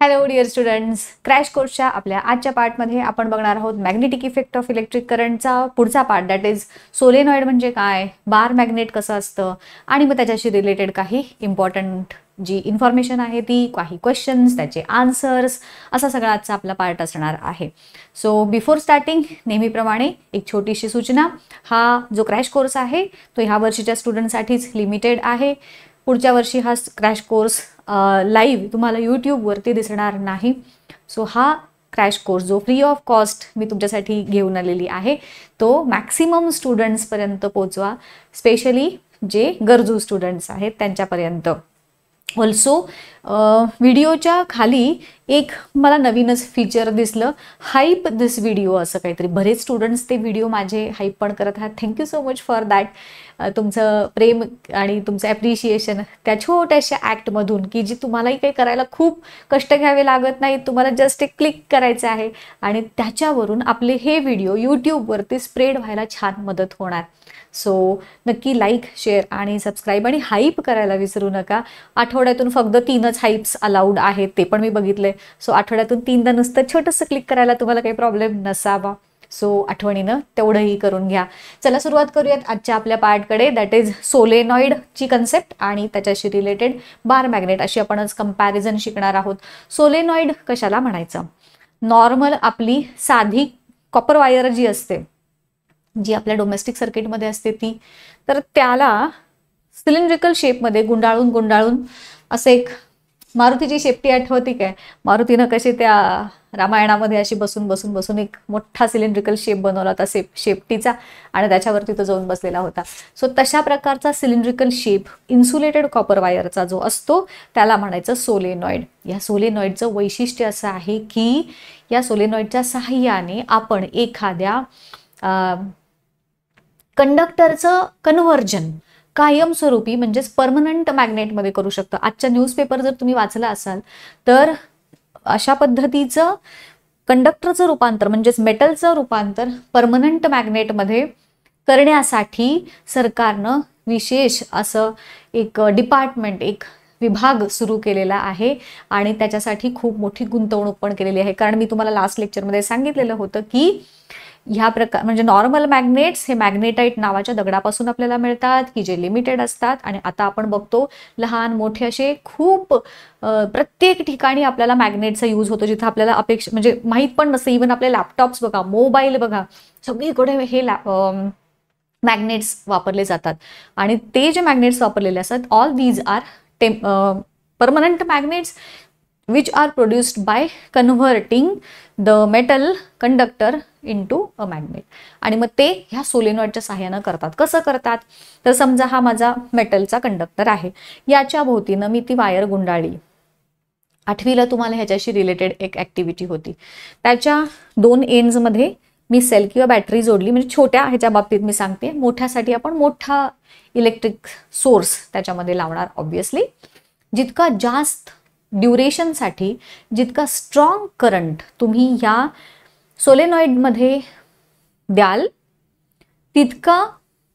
Hello dear students, crash कोर्सच्या आपल्या आजच्या पार्टमध्ये आपण बघणार आहोत मॅग्नेटिक इफेक्ट ऑफ इलेक्ट्रिक करंटचा पुढचा पार्ट, दॅट इज सोलेनॉइड म्हणजे काय, बार मॅग्नेट कसं असतं आणि मग त्याच्याशी रिलेटेड काही इम्पॉर्टंट जी इन्फॉर्मेशन आहे ती, काही क्वेश्चन्स, त्याचे आन्सर्स, असा सगळा आजचा आपला पार्ट असणार आहे. सो बिफोर स्टार्टिंग नेहमीप्रमाणे एक छोटीशी सूचना, हा जो क्रॅश कोर्स आहे तो ह्या वर्षीच्या स्टुडंटसाठीच लिमिटेड आहे. पुढच्या वर्षी हा क्रॅश कोर्स लाईव्ह तुम्हाला यूट्यूबवरती दिसणार नाही. सो हा क्रॅश कोर्स जो फ्री ऑफ कॉस्ट मी तुमच्यासाठी घेऊन आलेली आहे तो मॅक्सिमम स्टुडंट्सपर्यंत पोचवा, स्पेशली जे गरजू स्टुडंट्स आहेत त्यांच्यापर्यंत. ऑल्सो व्हिडिओच्या खाली एक मला नवीनच फीचर दिसलं, हाईप दिस व्हिडिओ असं काहीतरी. बरेच स्टुडंट्स ते व्हिडिओ माझे हाईप पण करत आहात. Thank you so much for that. तुमचं प्रेम आणि तुमचं ॲप्रिशिएशन त्या छोट्याशा ॲक्टमधून, की जी तुम्हालाही काही करायला खूप कष्ट घ्यावे लागत नाही, तुम्हाला जस्ट एक क्लिक करायचं आहे आणि त्याच्यावरून आपले हे व्हिडिओ यूट्यूबवरती स्प्रेड व्हायला छान मदत होणार. सो नक्की लाईक, शेअर आणि सबस्क्राईब आणि हाईप करायला विसरू नका. आठवड्यातून फक्त 3च हाईप्स अलाउड आहेत, ते पण मी बघितले. सो आठवड्यातून 3दा नुसतं छोटंसं क्लिक करायला तुम्हाला काही प्रॉब्लेम नसावा. सो आठवणीनं तेवढंही करून घ्या. चला सुरुवात करूयात आजच्या आपल्या पार्टकडे, दॅट इज सोलेनॉइडची कन्सेप्ट आणि त्याच्याशी रिलेटेड बार मॅग्नेट, अशी आपणच कंपॅरिझन शिकणार आहोत. सोलेनॉइड कशाला म्हणायचं? नॉर्मल आपली साधी कॉपर वायर जी असते, जी आपल्या डोमेस्टिक सर्किटमध्ये असते ती, तर त्याला सिलेंड्रिकल शेपमध्ये गुंडाळून गुंडाळून असं एक, मारुतीची शेपटी आठवती काय? मारुतीनं कशी त्या रामायणामध्ये अशी बसून बसून बसून एक मोठा सिलेंड्रिकल शेप बनवला होता शेपटीचा आणि त्याच्यावरती तो जाऊन बसलेला होता. सो तशा प्रकारचा सिलेंड्रिकल शेप इन्सुलेटेड कॉपर वायरचा जो असतो त्याला म्हणायचं सोलेनॉइड. या सोलेनॉइडचं वैशिष्ट्य असं आहे की या सोलेनॉइडच्या सहाय्याने आपण एखाद्या कंडक्टरचं कन्व्हर्जन कायमस्वरूपी म्हणजेच परमनंट मॅग्नेटमध्ये करू शकतो. आजच्या न्यूजपेपर जर तुम्ही वाचला असाल तर अशा पद्धतीचं कंडक्टरचं रूपांतर म्हणजेच मेटलचं रूपांतर परमनंट मॅग्नेटमध्ये करण्यासाठी सरकारनं विशेष असं एक डिपार्टमेंट, एक विभाग सुरू केलेला आहे आणि त्याच्यासाठी खूप मोठी गुंतवणूक पण केलेली आहे. कारण मी तुम्हाला लास्ट लेक्चरमध्ये सांगितलेलं होतं की ह्या प्रकार म्हणजे नॉर्मल मॅग्नेट्स हे मॅग्नेटाइट नावाच्या दगडापासून आपल्याला मिळतात, की जे लिमिटेड असतात. आणि आता आपण बघतो लहान मोठे असे खूप प्रत्येक ठिकाणी आपल्याला मॅग्नेटचा यूज होतो, जिथं आपल्याला म्हणजे माहीत पण नसतं. इव्हन आपले लॅपटॉप्स बघा, मोबाईल बघा, सगळीकडे हे मॅग्नेट्स वापरले जातात. आणि ते जे मॅग्नेट्स वापरलेले असतात, all these are permanent magnets which are produced by converting the metal conductor into a magnet. आणि मग ते ह्या सोलेनॉइडच्या सहाय्यानं करतात. कसं करतात? तर समजा हा माझा मेटलचा कंडक्टर आहे, याच्या भोवतीनं मी ती वायर गुंडाळली. 8वीला तुम्हाला ह्याच्याशी रिलेटेड एक ऍक्टिव्हिटी होती. त्याच्या 2 एंड्समध्ये मी सेल किंवा बॅटरी जोडली. म्हणजे छोट्या ह्याच्या बाबतीत मी सांगते, मोठ्यासाठी आपण मोठा इलेक्ट्रिक सोर्स त्याच्यामध्ये लावणार. ऑब्विसली जितका जास्त ड्युरेशनसाठी, जितका स्ट्रॉंग करंट तुम्ही या सोलेनॉइडमध्ये द्याल, तितका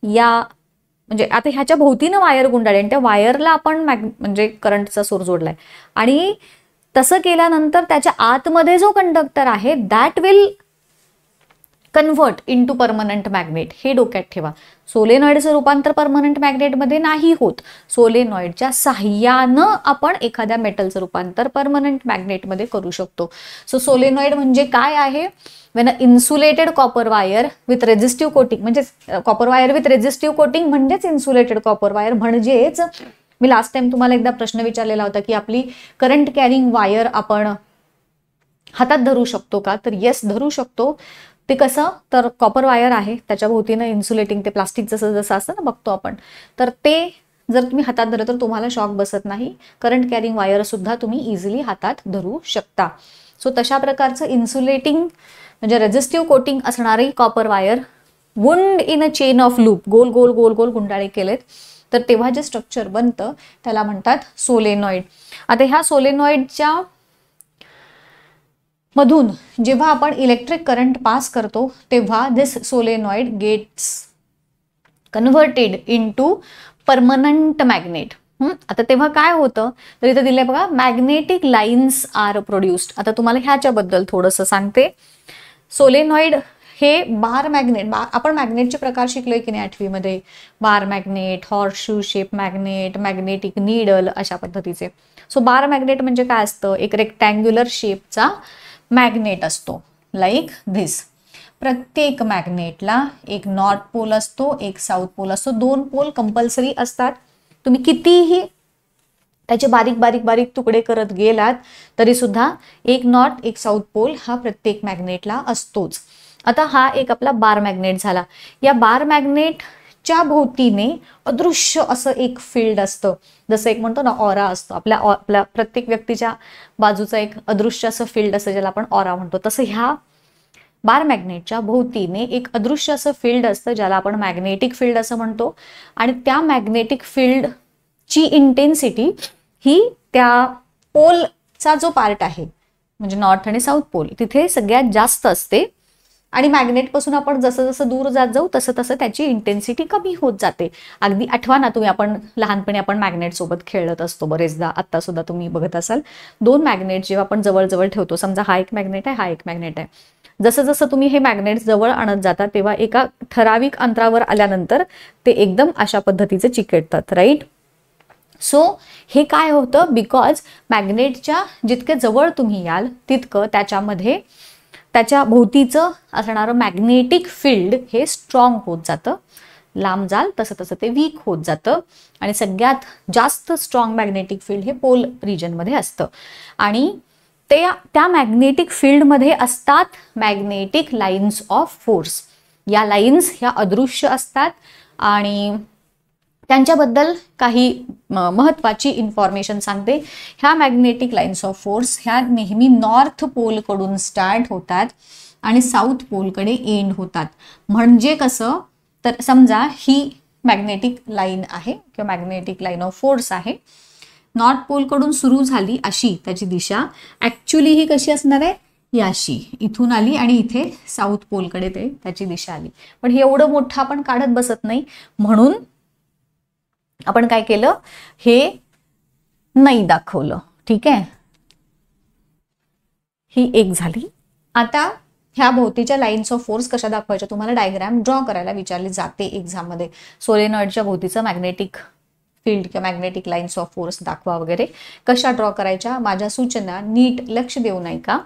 या म्हणजे आता ह्याच्या भोवतीनं वायर गुंडाळली आणि त्या वायरला आपण म्हणजे करंटचा सोर्स जोडलाय आणि तसं केल्यानंतर त्याच्या आतमध्ये जो कंडक्टर आहे that will convert into permanent magnet. हे डोक्यात ठेवा. सोलेनॉइडचं रूपांतर परमनंट मॅग्नेटमध्ये नाही होत. सोलेनॉइडच्या सहाय्यानं आपण एखाद्या मेटलचं रूपांतर परमनंट मॅग्नेटमध्ये करू शकतो. सो सोलेनॉइड म्हणजे काय आहे? When a insulated copper wire with resistive coating, म्हणजेच copper wire with resistive coating म्हणजेच इन्सुलेटेड कॉपर वायर. म्हणजेच मी लास्ट टाइम तुम्हाला एकदा प्रश्न विचारलेला होता की आपली करंट कॅरिंग वायर आपण हातात धरू शकतो का? तर येस, धरू शकतो. ते कसं? तर कॉपर वायर आहे, त्याच्या भोवतीनं इन्सुलेटिंग ते प्लास्टिक जसं असतं ना बघतो आपण, तर ते जर तुम्ही हातात धरलं तर तुम्हाला शॉक बसत नाही. करंट कॅरिंग वायर सुद्धा तुम्ही इझिली हातात धरू शकता. सो तशा प्रकारचं इन्सुलेटिंग म्हणजे रेझिस्टिव्ह कोटिंग असणारी copper wire wound in a chain of loop, गोल गोल गोल गोल गुंडाळे केलेत, तर तेव्हा जे स्ट्रक्चर बनतं त्याला म्हणतात सोलेनॉइड. आता ह्या सोलेनॉइडच्या मधून जेव्हा आपण इलेक्ट्रिक करंट पास करतो तेव्हा this solenoid gets converted into permanent magnet. आता तेव्हा काय होतं, तर इथे दिलंय बघा, मॅग्नेटिक लाईन्स आर प्रोड्युस्ड. आता तुम्हाला ह्याच्याबद्दल थोडंसं सांगते. सोलेनॉइड हे बार मॅग्नेट, आपण मॅग्नेटचे प्रकार शिकलोय की नाही 8वी मध्ये, bar magnet, horseshoe shape magnet, magnetic needle, अशा पद्धतीचे. सो बार मॅग्नेट म्हणजे काय असतं, एक रेक्टँग्युलर शेपचा मॅग्नेट असतो, लाईक धिस. प्रत्येक मॅग्नेटला एक नॉर्थ पोल असतो, एक साऊथ पोल असतो. 2 पोल कंपल्सरी असतात. तुम्ही कितीही त्याचे बारीक बारीक बारीक तुकडे करत गेलात तरी सुद्धा एक नॉर्थ एक साऊथ पोल हा प्रत्येक मॅग्नेटला असतोच. आता हा एक आपला बार मॅग्नेट झाला. या बार मॅग्नेटच्या भोवतीने अदृश्य असं एक फील्ड असतं, जसं एक म्हणतो ना ऑरा असतो. आपल्या प्रत्येक व्यक्तीच्या बाजूचा एक अदृश्य असं फील्ड असतं ज्याला आपण ऑरा म्हणतो. तसं ह्या बार मॅग्नेटच्या भोवतीने एक अदृश्य असं फील्ड असतं ज्याला आपण मॅग्नेटिक फील्ड असं म्हणतो. आणि त्या मॅग्नेटिक फील्डची इंटेन्सिटी ही त्या पोलचा जो पार्ट आहे, म्हणजे नॉर्थ आणि साऊथ पोल, तिथे सगळ्यात जास्त असते. आणि मॅग्नेटपासून आपण जसं जसं दूर जात जाऊ तसं तसं त्याची इंटेन्सिटी कमी होत जाते. अगदी आठवा ना तुम्ही, आपण लहानपणी आपण मॅग्नेट सोबत खेळत असतो बरेचदा, आता सुद्धा तुम्ही बघत असाल. 2 मॅग्नेट जेव्हा आपण जवळ ठेवतो, समजा हा एक मॅग्नेट आहे, हा एक मॅग्नेट आहे, जसं जसं तुम्ही हे मॅग्नेट जवळ आणत जाता तेव्हा एका ठराविक अंतरावर आल्यानंतर ते एकदम अशा पद्धतीचे चिकटतात, राईट. सो हे काय होतं, बिकॉज मॅग्नेटच्या जितके जवळ तुम्ही याल तितकं त्याच्यामध्ये त्याच्या भोवतीचं असणारं मॅग्नेटिक फील्ड हे स्ट्रॉंग होत जातं. लांब जाल तसं तसं ते वीक होत जातं. आणि सगळ्यात जास्त स्ट्रॉंग मॅग्नेटिक फील्ड हे पोल रिजनमध्ये असतं. आणि त्या मॅग्नेटिक फील्डमध्ये असतात मॅग्नेटिक लाईन्स ऑफ फोर्स. या लाईन्स ह्या अदृश्य असतात आणि त्यांच्याबद्दल काही महत्त्वाची इन्फॉर्मेशन सांगते. ह्या मॅग्नेटिक लाईन्स ऑफ फोर्स ह्या नेहमी नॉर्थ पोलकडून स्टार्ट होतात आणि साऊथ पोलकडे एंड होतात. म्हणजे कसं, तर समजा ही मॅग्नेटिक लाईन आहे किंवा मॅग्नेटिक लाईन ऑफ फोर्स आहे, नॉर्थ पोलकडून सुरू झाली अशी त्याची दिशा, ऍक्च्युली ही कशी असणार आहे, याशी इथून आली आणि इथे साऊथ पोलकडे त्याची दिशा आली. पण हे एवढं मोठं आपण काढत बसत नाही, म्हणून आपण काय केलं, हे नाही दाखवलं. ठीक आहे, ही एक झाली. आता ह्या भोवतीच्या लाईन्स ऑफ फोर्स कशा दाखवायच्या, तुम्हाला डायग्राम ड्रॉ करायला विचारली जाते एक्झाम मध्ये. सोलेनॉइडच्या भोवतीचं मॅग्नेटिक फील्ड किंवा मॅग्नेटिक लाईन्स ऑफ फोर्स दाखवा वगैरे, कशा ड्रॉ करायच्या, माझ्या सूचना नीट लक्ष देऊ नाही का.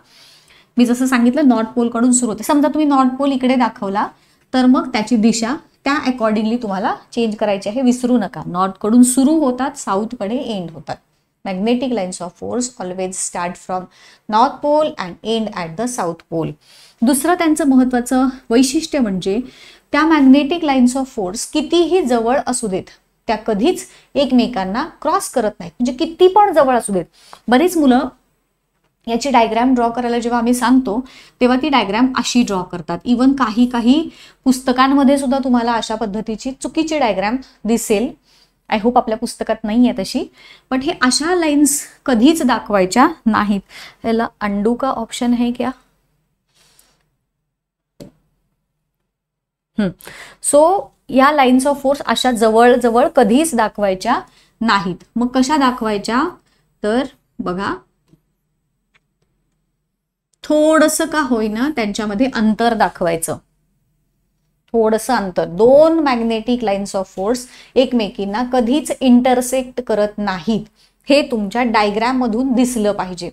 मी जसं सांगितलं नॉर्थ पोल कडून सुरू होते. समजा तुम्ही नॉर्थ पोल इकडे दाखवला तर मग त्याची दिशा त्या अकॉर्डिंगली तुम्हाला चेंज करायची आहे, विसरू नका. नॉर्थ कडून सुरू होतात, साऊथ कडे एंड होतात. Magnetic lines of force always start from north pole and end at the south pole. दुसरं त्यांचं महत्त्वाचं वैशिष्ट्य म्हणजे त्या मॅग्नेटिक लाईन्स ऑफ फोर्स कितीही जवळ असू देत, त्या कधीच एकमेकांना क्रॉस करत नाहीत. म्हणजे किती पण जवळ असू देत. बरीच मुलं याची डायग्राम ड्रॉ करायला जेव्हा आम्ही सांगतो तेव्हा ती डायग्राम अशी ड्रॉ करतात. इवन काही पुस्तकांमध्ये सुद्धा तुम्हाला अशा पद्धतीची चुकीची डायग्राम दिसेल. आय होप आपल्या पुस्तकात नाही आहे तशी, बट हे अशा लाईन्स कधीच दाखवायच्या नाहीत. याला अंडू का ऑप्शन आहे क्या. सो या लाईन्स ऑफ फोर्स अशा जवळ जवळ कधीच दाखवायच्या नाहीत. मग कशा दाखवायच्या, तर बघा थोडंसं का होईना त्यांच्यामध्ये अंतर दाखवायचं, थोडंसं अंतर. 2 मॅग्नेटिक लाईन्स ऑफ फोर्स एकमेकींना कधीच इंटरसेक्ट करत नाहीत, हे तुमच्या डायग्राम मधून दिसलं पाहिजे.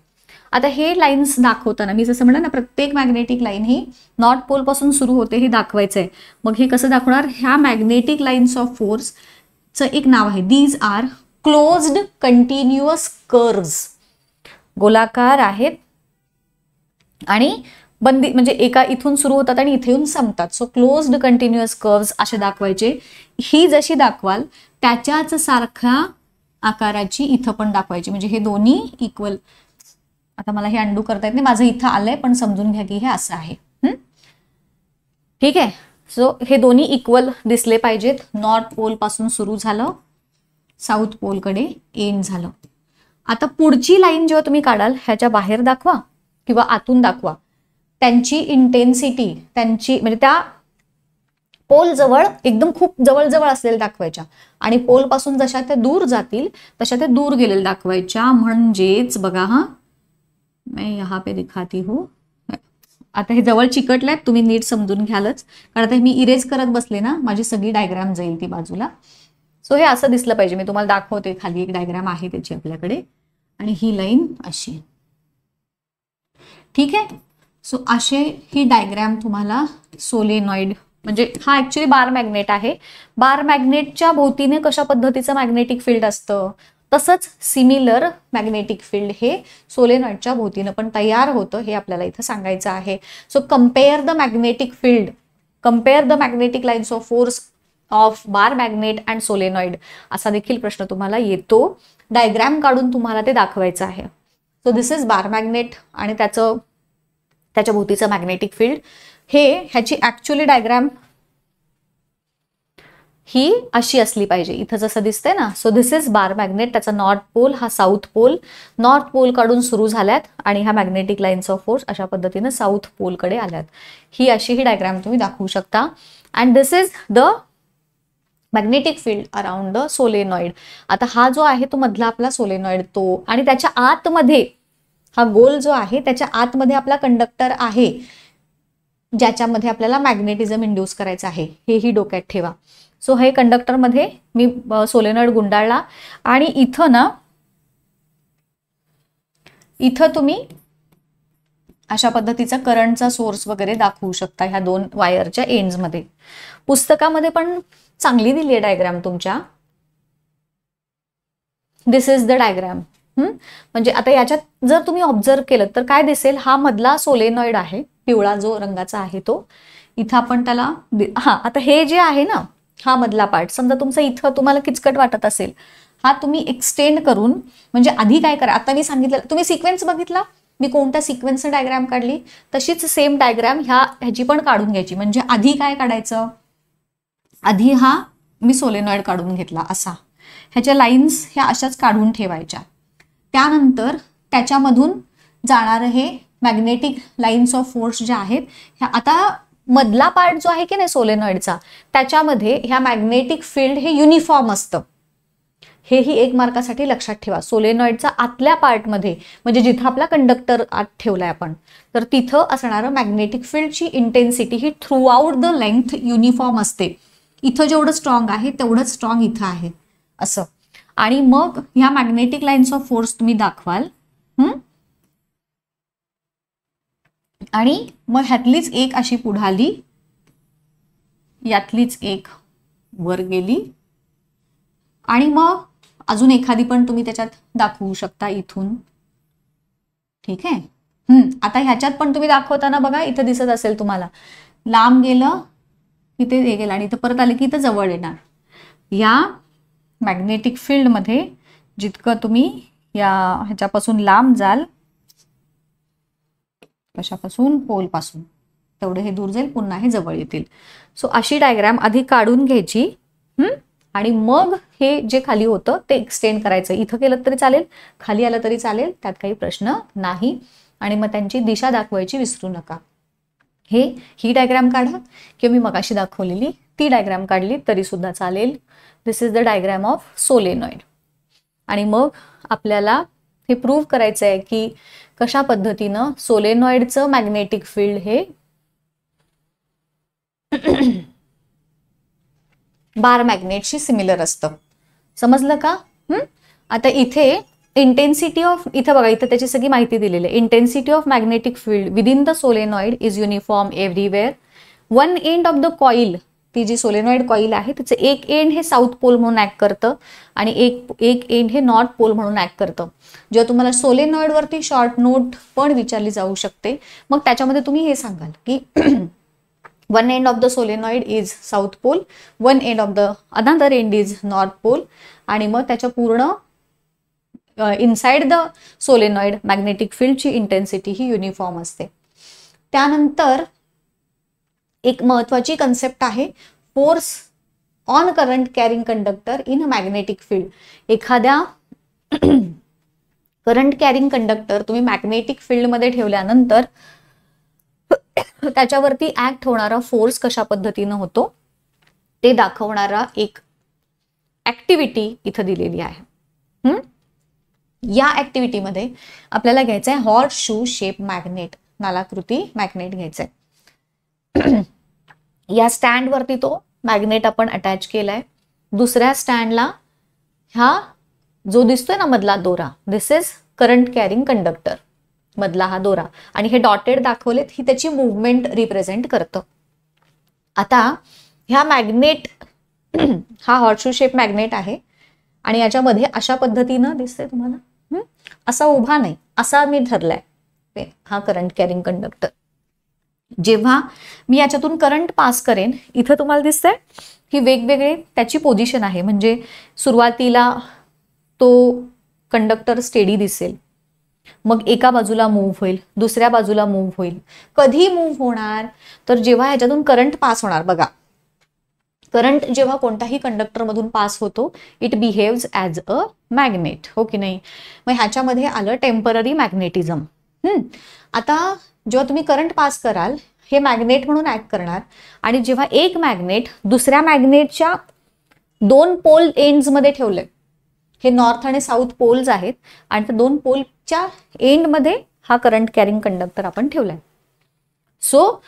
आता हे लाईन्स दाखवताना मी जसं म्हणलं ना, प्रत्येक मॅग्नेटिक लाईन ही नॉर्थ पोल पासून सुरू होते हे दाखवायचंय. मग हे कसं दाखवणार, ह्या मॅग्नेटिक लाईन्स ऑफ फोर्सचं एक नाव आहे, these are closed continuous curves. गोलाकार आहेत आणि बंदी, म्हणजे एका इथून सुरू होतात आणि इथे येऊन संपतात. सो क्लोज्ड कंटिन्युअस कर्व्स असे दाखवायचे. ही जशी दाखवाल त्याच्याच सारख्या आकाराची इथं पण दाखवायची, म्हणजे हे दोन्ही इक्वल. आता मला हे अंडू करता येत नाही, माझं इथं आलंय, पण समजून घ्या की हे असं आहे. ठीक आहे. सो हे दोन्ही इक्वल दिसले पाहिजेत. नॉर्थ पोल पासून सुरू झालं, साऊथ पोलकडे एंड झालं. आता पुढची लाईन जेव्हा तुम्ही काढाल, ह्याच्या बाहेर दाखवा किंवा आतून दाखवा, त्यांची इंटेन्सिटी, त्यांची म्हणजे त्या पोल जवळ एकदम खूप जवळ जवळ असलेल्या दाखवायच्या आणि पोल पासून जशा त्या दूर जातील तशा त्या दूर गेलेल्या दाखवायच्या. म्हणजेच बघा, हा मैं यहाँ पे दिखाती हूँ. आता हे जवळ चिकटल्यात, तुम्ही नीट समजून घ्यालच, कारण आता मी इरेज करत बसले ना, माझी सगळी डायग्राम जाईल ती बाजूला. सो हे असं दिसलं पाहिजे. मी तुम्हाला दाखवते, खाली एक डायग्राम आहे त्याची आपल्याकडे, आणि ही लाईन अशी. ठीक आहे. सो असे ही डायग्राम तुम्हाला सोलेनॉइड, म्हणजे हा ऍक्च्युली बार मॅग्नेट आहे. बार मॅग्नेटच्या भोवतीने कशा पद्धतीचं मॅग्नेटिक फील्ड असतं, तसंच सिमिलर मॅग्नेटिक फील्ड हे सोलेनॉइडच्या भोवतीनं पण तयार होतं, हे आपल्याला इथं सांगायचं आहे. So compare the magnetic field, compare the magnetic lines of force of bar magnet and solenoid, असा देखील प्रश्न तुम्हाला येतो. डायग्राम काढून तुम्हाला ते दाखवायचं आहे. So this is bar magnet आणि त्याच्या भोवतीचं मॅग्नेटिक फील्ड. ह्याची ऍक्च्युअली डायग्राम ही अशी असली पाहिजे, इथं जसं दिसतंय ना. So this is bar magnet, त्याचा नॉर्थ पोल हा साऊथ पोल, नॉर्थ पोल कडून सुरू झाल्यात आणि ह्या मॅग्नेटिक लाईन्स ऑफ फोर्स अशा पद्धतीनं साऊथ पोल कडे आल्यात. ही डायग्राम तुम्ही दाखवू शकता. And this is the magnetic field around the solenoid. आता हा जो आहे तो मधला आपला सोलेनॉइड तो, आणि त्याच्या आतमध्ये हा गोल जो आहे त्याच्या आतमध्ये आपला कंडक्टर आहे, ज्याच्यामध्ये आपल्याला मॅग्नेटिझम इंड्यूस करायचं आहे, हेही डोक्यात ठेवा. सो हे कंडक्टर मध्ये मी सोलेनॉइड गुंडाळला आणि इथं तुम्ही अशा पद्धतीचा करंटचा सोर्स वगैरे दाखवू शकता ह्या दोन वायरच्या एंड्स मध्ये. पुस्तकामध्ये पण चांगली दिली आहे डायग्राम तुमच्या. दिस इज द डायग्राम. म्हणजे आता याच्यात जर तुम्ही ऑब्झर्व केलं तर काय दिसेल, हा मधला सोलेनॉइड आहे, पिवळा जो रंगाचा आहे तो. इथं आपण त्याला आता हे जे आहे ना, हा मधला पार्ट, समजा तुमचा इथं तुम्हाला किचकट वाटत असेल, हा तुम्ही एक्सटेंड करून, म्हणजे आधी काय करा, आता मी सांगितलं, तुम्ही सिक्वेन्स बघितला मी कोणत्या सिक्वेन्स डायग्राम काढली, तशीच सेम डायग्राम ह्याची पण काढून घ्यायची. म्हणजे आधी काय काढायचं, आधी हा मी सोलेनॉइड काढून घेतला असा, ह्याच्या लाईन्स ह्या अशाच काढून ठेवायच्या. त्यानंतर त्याच्यामधून जाणारं हे मॅग्नेटिक लाईन्स ऑफ फोर्स ज्या आहेत ह्या, आता मधला पार्ट जो आहे की नाही सोलेनॉइडचा, त्याच्यामध्ये ह्या मॅग्नेटिक फील्ड हे युनिफॉर्म असतं. हेही एक मार्कासाठी लक्षात ठेवा. सोलेनॉइडचा आतल्या पार्टमध्ये, म्हणजे जिथं आपला कंडक्टर आत ठेवलाय आपण, तर तिथं असणारं मॅग्नेटिक फील्डची इंटेन्सिटी ही throughout the length uniform असते. इथं जेवढं स्ट्रॉंग आहे तेवढंच स्ट्रॉंग इथं आहे असं. आणि मग ह्या मॅग्नेटिक लाईन्स ऑफ फोर्स तुम्ही दाखवाल, आणि मग ह्यातलीच एक अशी पुढाली, यातलीच एक वर गेली, आणि मग अजून एखादी पण तुम्ही त्याच्यात दाखवू शकता इथून. ठीक आहे. आता ह्याच्यात पण तुम्ही दाखवताना बघा, इथं दिसत असेल तुम्हाला, लांब गेलं इथे हे गेलं आणि इथं परत आले की इथं जवळ येणार. या मॅग्नेटिक फील्ड मध्ये जितकं तुम्ही ह्याच्यापासून लांब जाल, कशापासून, पोल पासून, तेवढे हे दूर जाईल, पुन्हा हे जवळ येतील. सो अशी डायग्राम आधी काढून घ्यायची, आणि मग हे जे खाली होतं ते एक्सटेंड करायचं. इथं केलं तरी चालेल, खाली आलं तरी चालेल, त्यात काही प्रश्न नाही. आणि मग त्यांची दिशा दाखवायची विसरू नका. ही डायग्राम काढा, किंवा मी मगाशी दाखवलेली ती डायग्राम काढली तरी सुद्धा चालेल. This is the diagram of solenoid. आणि मग आपल्याला हे प्रूव्ह करायचं आहे की कशा पद्धतीनं सोलेनॉइडचं मॅग्नेटिक फील्ड हे बार मॅग्नेटशी सिमिलर असतं. समजलं का? आता इथे इंटेन्सिटी ऑफ, इथं बघा, इथं त्याची सगळी माहिती दिलेली आहे. Intensity of magnetic field within the solenoid is uniform everywhere. One end of the coil, ती जी सोलेनॉइड कॉईल आहे तिचं एक एंड हे साऊथ पोल म्हणून ऍक्ट करतं आणि एक एंड हे नॉर्थ पोल म्हणून ऍक्ट करतं. जेव्हा तुम्हाला सोलेनॉइड वरती शॉर्ट नोट पण विचारली जाऊ शकते, मग त्याच्यामध्ये तुम्ही हे सांगाल की one end of the solenoid is south pole, one end of the another end is north pole, आणि मग त्याच्या पूर्ण इनसाइड द सोलेनॉइड मॅग्नेटिक फील्डची इंटेन्सिटी ही युनिफॉर्म असते. त्यानंतर एक महत्वाची कन्सेप्ट आहे force on current carrying conductor in a magnetic field. एखाद्या करंट कॅरिंग कंडक्टर तुम्ही मॅग्नेटिक फील्डमध्ये ठेवल्यानंतर त्याच्यावरती ऍक्ट होणारा फोर्स कशा पद्धतीनं होतो ते दाखवणारा एक ऍक्टिव्हिटी इथं दिलेली आहे. या ऍक्टिव्हिटीमध्ये आपल्याला घ्यायचं आहे हॉर्स शू शेप मॅग्नेट, नालाकृती मॅग्नेट घ्यायचंय. या स्टँडवरती तो मॅग्नेट आपण अटॅच केलाय. दुसऱ्या स्टँडला हा जो दिसतोय ना मधला दोरा, दिस इज करंट कॅरिंग कंडक्टर, मधला हा दोरा, आणि हे डॉटेड दाखवलेत ही त्याची मुवमेंट रिप्रेझेंट करतं. आता ह्या मॅग्नेट हा हॉर्सशू शेप मॅग्नेट आहे आणि याच्यामध्ये अशा पद्धतीनं दिसतंय तुम्हाला, असा उभा नाही, असा मी धरलाय हा करंट कॅरिंग कंडक्टर. जेव्हा मी याच्यातून करंट पास करेन, इथं तुम्हाला दिसतंय ही वेगवेगळे त्याची पोझिशन आहे. म्हणजे सुरुवातीला तो कंडक्टर स्टेडी दिसेल, मग एका बाजूला मूव्ह होईल, दुसऱ्या बाजूला मूव्ह होईल. कधी मूव्ह होणार तर जेव्हा ह्याच्यातून करंट पास होणार. बघा, करंट जेव्हा कोणत्याही कंडक्टर मधून पास होतो, it behaves as a magnet, हो की नाही. मग ह्याच्यामध्ये आलं टेम्पररी मॅग्नेटिझम. आता जेव्हा तुम्ही करंट पास कराल, हे मॅग्नेट म्हणून ऍक्ट करणार, आणि जेव्हा एक मॅग्नेट दुसऱ्या मॅग्नेटच्या 2 पोल एंड्स मध्ये ठेवलंय, हे नॉर्थ आणि साऊथ पोल्स आहेत, आणि त्या 2 पोलच्या एंडमध्ये हा करंट कॅरिंग कंडक्टर आपण ठेवलाय. So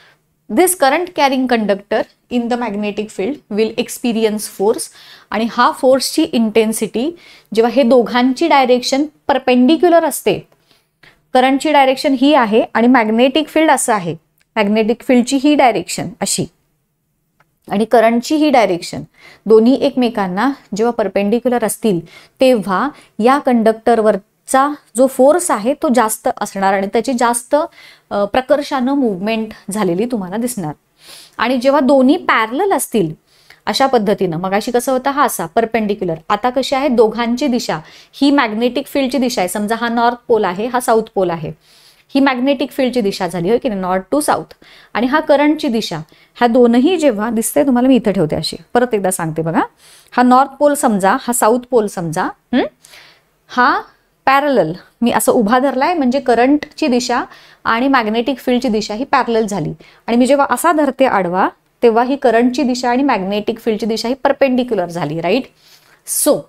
this current carrying conductor in the magnetic field will experience force, आणि हा फोर्सची इंटेन्सिटी जेव्हा हे दोघांची डायरेक्शन परपेंडिक्युलर असते, करंटची डायरेक्शन ही आहे आणि मॅग्नेटिक फील्ड असं आहे, मॅग्नेटिक फील्डची ही डायरेक्शन अशी आणि करंटची ही डायरेक्शन, दोन्ही एकमेकांना जेव्हा परपेंडिक्युलर असतील तेव्हा या कंडक्टरवरचा जो फोर्स आहे तो जास्त असणार आणि त्याची जास्त प्रकर्षानं मुवमेंट झालेली तुम्हाला दिसणार. आणि जेव्हा दोन्ही पॅरलल असतील अशा पद्धतीनं, मगाशी कसं होतं हा असा परपेंडिक्युलर, आता कशी आहे दोघांची दिशा, ही मॅग्नेटिक फील्डची दिशा आहे, समजा हा नॉर्थ पोल आहे, हा साऊथ पोल आहे, ही मॅग्नेटिक फील्डची दिशा झाली होय की नाही, नॉर्थ टू साऊथ, आणि हा करंटची दिशा, ह्या दोनही जेव्हा दिसते तुम्हाला, मी इथं ठेवते अशी, परत एकदा सांगते बघा, हा नॉर्थ पोल समजा, हा साऊथ पोल समजा, हा पॅरलल मी असं उभा धरलाय, म्हणजे करंटची दिशा आणि मॅग्नेटिक फील्डची दिशा ही पॅरलल झाली, आणि मी जेव्हा असा धरते आडवा तेव्हा ही करंटची दिशा आणि मॅग्नेटिक फील्डची दिशा ही परपेंडिक्युलर झाली, राईट. सो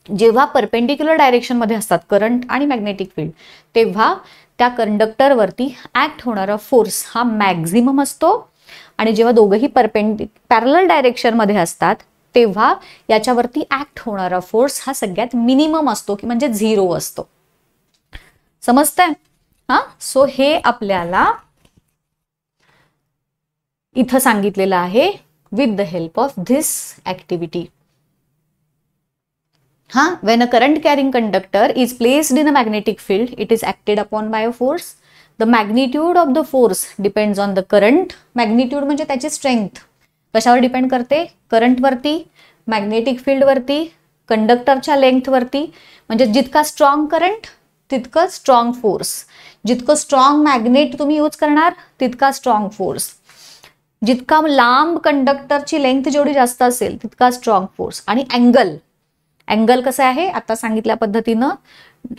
जेव्हा परपेंडिक्युलर डायरेक्शन मध्ये असतात करंट आणि मॅग्नेटिक फील्ड, तेव्हा त्या कंडक्टरवरती ऍक्ट होणारा फोर्स हा मॅक्झिमम असतो, आणि जेव्हा दोघंही पॅरलल डायरेक्शन मध्ये असतात तेव्हा याच्यावरती ऍक्ट होणारा फोर्स हा सगळ्यात मिनिमम असतो, की म्हणजे 0 असतो. समजतंय हा. सो हे आपल्याला इथं सांगितलेलं आहे with the help of this activity. When a current carrying conductor is placed in a magnetic field, it is acted upon by a force. The magnitude of the force depends on the current. Magnitude म्हणजे त्याची strength कशावर depend करते, current वरती, magnetic field वरती, कंडक्टरच्या length वरती. म्हणजे जितका स्ट्रॉंग करंट तितकं स्ट्रॉंग फोर्स, जितकं स्ट्रॉंग मॅग्नेट तुम्ही यूज करणार तितका स्ट्रॉंग फोर्स, जितका लांब कंडक्टरची लेंथ जेवढी जास्त असेल तितका स्ट्रॉंग फोर्स. आणि अँगल कसं आहे आता सांगितल्या पद्धतीनं,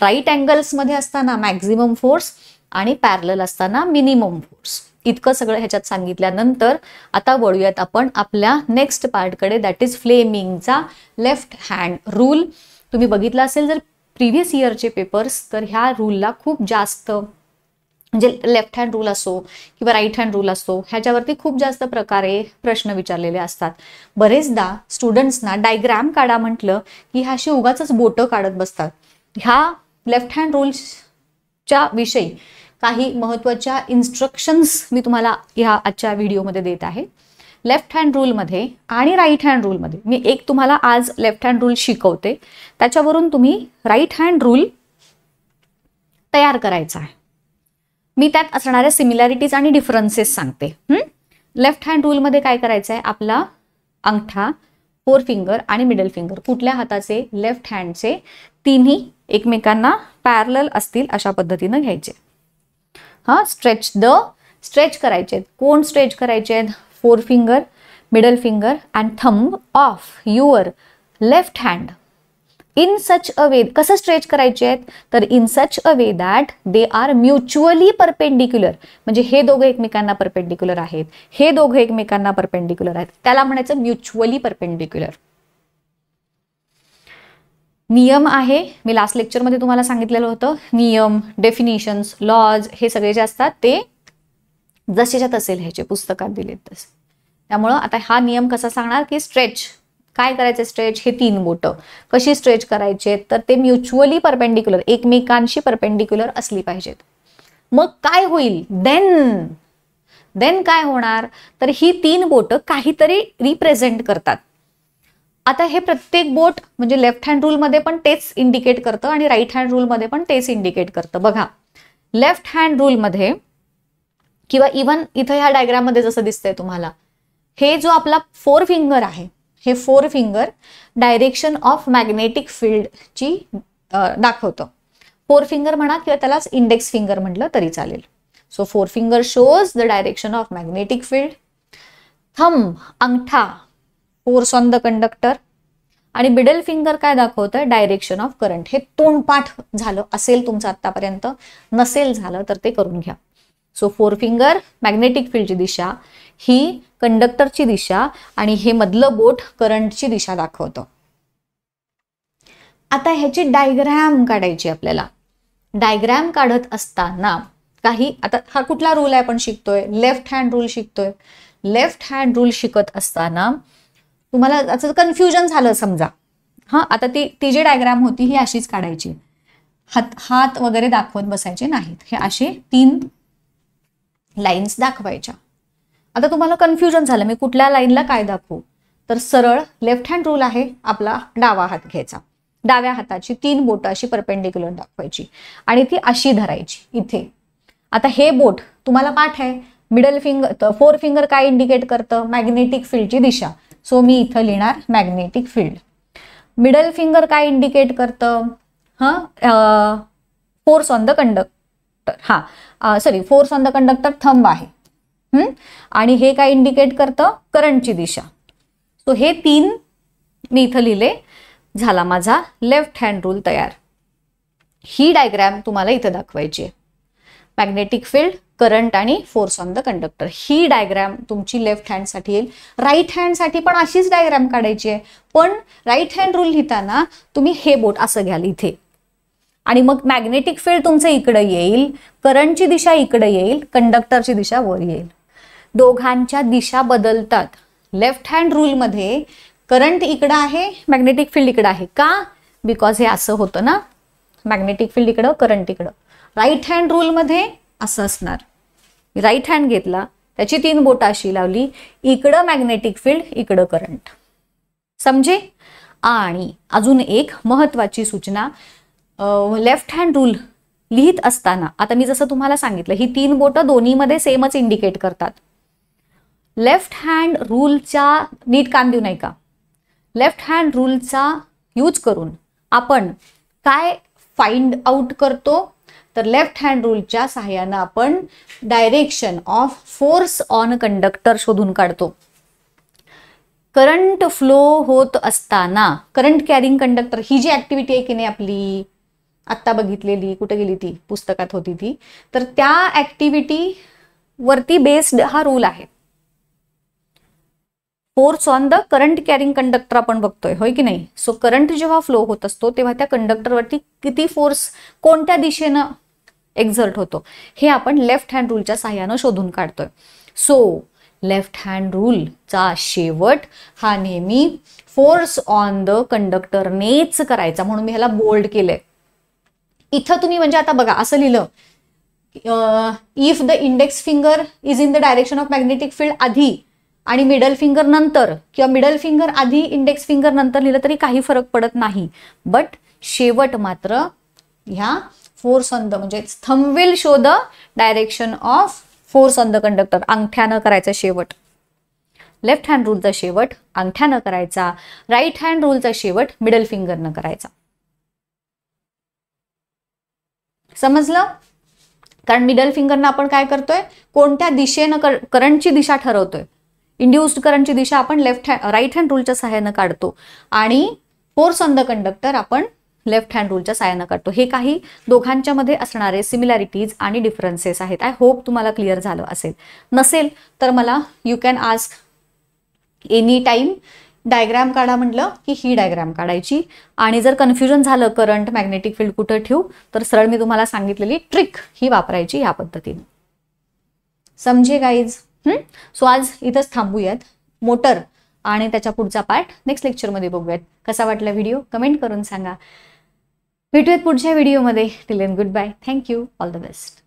राईट अँगल्स मध्ये असताना मॅक्झिमम फोर्स आणि पॅरलल असताना मिनिमम फोर्स. इतकं सगळं ह्याच्यात सांगितल्यानंतर आता वळूयात आपण आपल्या नेक्स्ट पार्टकडे, दॅट इज फ्लेमिंगचा लेफ्ट हँड रूल. तुम्ही बघितलं असेल जर प्रिव्हियस इयरचे पेपर्स, तर ह्या रूलला खूप जास्त, म्हणजे लेफ्ट हँड रूल असो किंवा राईट हँड रूल असो, ह्याच्यावरती खूप जास्त प्रकारे प्रश्न विचारलेले असतात. बरेचदा स्टुडंट्सना डायग्राम काढा म्हटलं की ह्या अशी उगाच बोटं काढत बसतात. ह्या लेफ्ट हँड रूल्सच्या विषयी काही महत्त्वाच्या इन्स्ट्रक्शन्स मी तुम्हाला ह्या आजच्या व्हिडिओमध्ये देत आहे. लेफ्ट हँड रूलमध्ये आणि राईट हँड रूलमध्ये मी एक तुम्हाला आज लेफ्ट हँड रूल शिकवते, त्याच्यावरून तुम्ही राईट हँड रूल तयार करायचा आहे. मी त्यात असणाऱ्या सिमिलॅरिटीज आणि डिफरन्सेस सांगते. लेफ्ट हँड रूलमध्ये काय करायचं आहे, आपला अंगठा, फोर फिंगर आणि मिडल फिंगर कुठल्या हाताचे, लेफ्ट हँडचे, तिन्ही एकमेकांना पॅरलल असतील अशा पद्धतीनं घ्यायचे. स्ट्रेच करायचे. कोण स्ट्रेच करायचे, forefinger, middle finger and thumb of your left hand in such a way, कसं स्ट्रेच करायचे आहेत तर in such a way that they are mutually perpendicular, म्हणजे हे दोघं एकमेकांना परपेंडिक्युलर आहेत, हे दोघं एकमेकांना परपेंडिक्युलर आहेत, त्याला म्हणायचं म्युच्युअली परपेंडिक्युलर. नियम आहे, मी लास्ट लेक्चरमध्ये तुम्हाला सांगितलेलं होतं, नियम, डेफिनिशन्स, लॉज हे सगळे जे असतात ते जसेच्या तसे लिहायचे, पुस्तकात दिलेत तसे. त्यामुळं आता हा नियम कसा सांगणार की स्ट्रेच काय करायचे, स्ट्रेच हे 3 बोटं कशी स्ट्रेच करायचे तर ते म्युच्युअली परपेंडिक्युलर, एकमेकांशी परपेंडिक्युलर असली पाहिजेत. मग काय होईल, देन काय होणार तर ही 3 बोटं काहीतरी रिप्रेझेंट करतात. आता हे प्रत्येक बोट म्हणजे लेफ्ट हँड रूलमध्ये पण तेच इंडिकेट करतं आणि राईट हँड रूलमध्ये पण तेच इंडिकेट करतं. बघा लेफ्ट हँड रूलमध्ये किंवा इवन इथं ह्या डायग्राममध्ये जसं दिसतंय तुम्हाला, हे जो आपला 4 फिंगर आहे, हे 4 फिंगर डायरेक्शन ऑफ मॅग्नेटिक फील्डची दाखवतं. 4 फिंगर म्हणा किंवा त्यालाच इंडेक्स फिंगर म्हटलं तरी चालेल. So 4 finger shows the direction of magnetic field. Thumb अंगठा फोर्स ऑन द कंडक्टर आणि मिडल फिंगर काय दाखवतं, डायरेक्शन ऑफ करंट. हे तोंडपाठ झालं असेल तुमचं आतापर्यंत, नसेल झालं तर ते करून घ्या. सो 4 फिंगर मॅग्नेटिक फील्डची दिशा, ही कंडक्टरची दिशा आणि हे मधलं बोट करंटची दिशा दाखवतं. आता ह्याची डायग्राम काढायची आपल्याला. डायग्राम काढत असताना काही, आता हा कुठला रूल आहे आपण शिकतोय, लेफ्ट हँड रूल शिकतोय. लेफ्ट हँड रूल शिकत असताना तुम्हाला असं कन्फ्युजन झालं समजा, हा आता ती जी डायग्राम होती ही अशीच काढायची, हात वगैरे दाखवत बसायचे नाहीत, हे असे 3 लाईन्स दाखवायच्या. आता तुम्हाला कन्फ्युजन झालं मी कुठल्या लाईनला काय दाखवू, तर सरळ लेफ्ट हँड रूल आहे आपला, डावा हात घ्यायचा, डाव्या हाताची 3 बोटं अशी परपेंडिक्युलर दाखवायची आणि ती अशी धरायची इथे. आता हे बोट तुम्हाला पाठ आहे, मिडल फिंगर 4 फिंगर काय इंडिकेट करतं, मॅग्नेटिक फील्डची दिशा. सो मी इथं लिहिणार मॅग्नेटिक फील्ड. मिडल फिंगर काय इंडिकेट करतं, force on the conductor, force on the conductor thumb आहे. आणि हे काय इंडिकेट करतं, करंटची दिशा. सो हे 3 मी इथं लिहिले, झाला माझा लेफ्ट हँड रूल तयार. ही डायग्राम तुम्हाला इथं दाखवायची आहे, मॅग्नेटिक फील्ड, करंट आणि force on the conductor. He diagram तुमची लेफ्ट हँड साठी येईल. राईट हँड साठी पण अशीच डायग्राम काढायची आहे, पण राईट हँड रूल लिहिताना तुम्ही हे बोट असं घ्याल इथे आणि मग मॅग्नेटिक फील्ड तुमचं इकडे येईल, करंटची दिशा इकडे येईल, कंडक्टरची दिशा वर येईल. दोघांच्या दिशा बदलतात. लेफ्ट हँड रूलमध्ये करंट इकडं आहे, मॅग्नेटिक फील्ड इकडं आहे. का? बिकॉज हे असं होतं ना, मॅग्नेटिक फील्ड इकडं, करंट इकडं. राईट हँड रूलमध्ये असं असणार, राईट हँड घेतला, त्याची 3 बोटं अशी लावली, इकडं मॅग्नेटिक फील्ड, इकडं करंट. समजे? आणि अजून एक महत्वाची सूचना, लेफ्ट हँड रूल लिहित असताना, आता मी जसं तुम्हाला सांगितलं ही 3 बोटं दोन्हीमध्ये सेमच इंडिकेट करतात. लेफ्ट हँड रूलचा नीट कान देऊ नाही का, लेफ्ट हँड रूलचा यूज करून आपण काय फाइंड आउट करतो, तर लेफ्ट हँड रूलच्या सहाय्यानं आपण direction of force on conductor शोधून काढतो. करंट फ्लो होत असताना, करंट कॅरिंग कंडक्टर ही जी ऍक्टिव्हिटी आहे की नाही आपली आत्ता बघितलेली, कुठे गेली ती, पुस्तकात होती ती, तर त्या ऍक्टिव्हिटी वरती बेस्ड हा रूल आहे. Force on the current carrying conductor आपण बघतोय, होय की नाही. सो करंट जेव्हा फ्लो होत असतो तेव्हा त्या कंडक्टरवरती किती फोर्स कोणत्या दिशेनं एक्झर्ट होतो हे आपण लेफ्ट हँड रूलच्या सहाय्यानं शोधून काढतोय. सो लेफ्ट हँड रूलचा शेवट हा नेहमी फोर्स ऑन द कंडक्टरनेच करायचा, म्हणून मी ह्याला बोल्ड केलंय. इथं तुम्ही म्हणजे आता बघा असं लिहिलं, if the index finger is in the direction of magnetic field आधी आणि मिडल फिंगर नंतर, किंवा मिडल फिंगर आधी इंडेक्स फिंगर नंतर लिहिलं तरी काही फरक पडत नाही. बट शेवट मात्र ह्या फोर्स ऑन द, म्हणजे thumb will show the direction of force on the conductor, अंगठ्यानं करायचा शेवट. लेफ्ट हँड रूलचा शेवट अंगठ्यानं करायचा, राईट हँड रूलचा शेवट मिडल फिंगरनं करायचा. समजलं? कारण मिडल फिंगरनं आपण काय करतोय, कोणत्या दिशेनं करंटची दिशा ठरवतोय. इंड्युस्ड करंटची दिशा आपण राईट हँड रूलच्या सहाय्यानं काढतो आणि फोर्स ऑन द कंडक्टर आपण लेफ्ट हँड रूलच्या साहाय्याने काढतो. हे काही दोघांच्या मध्ये असणारे सिमिलॅरिटीज आणि डिफरन्सेस आहेत. आय होप तुम्हाला क्लिअर झालं असेल. नसेल तर मला you can ask any time. Diagram काढा म्हटलं की ही डायग्राम काढायची, आणि जर कन्फ्युजन झालं करंट मॅग्नेटिक फील्ड कुठं ठेवू, तर सरळ मी तुम्हाला सांगितलेली ट्रिक ही वापरायची ह्या पद्धतीने. समजे गाईज? सो आज इथंच थांबूयात. मोटर आणि त्याच्या पुढचा पार्ट नेक्स्ट लेक्चरमध्ये बघूयात. कसा वाटला व्हिडिओ कमेंट करून सांगा. भेटूयात पुढच्या व्हिडिओमध्ये. Till then good bye. Thank you. All the best.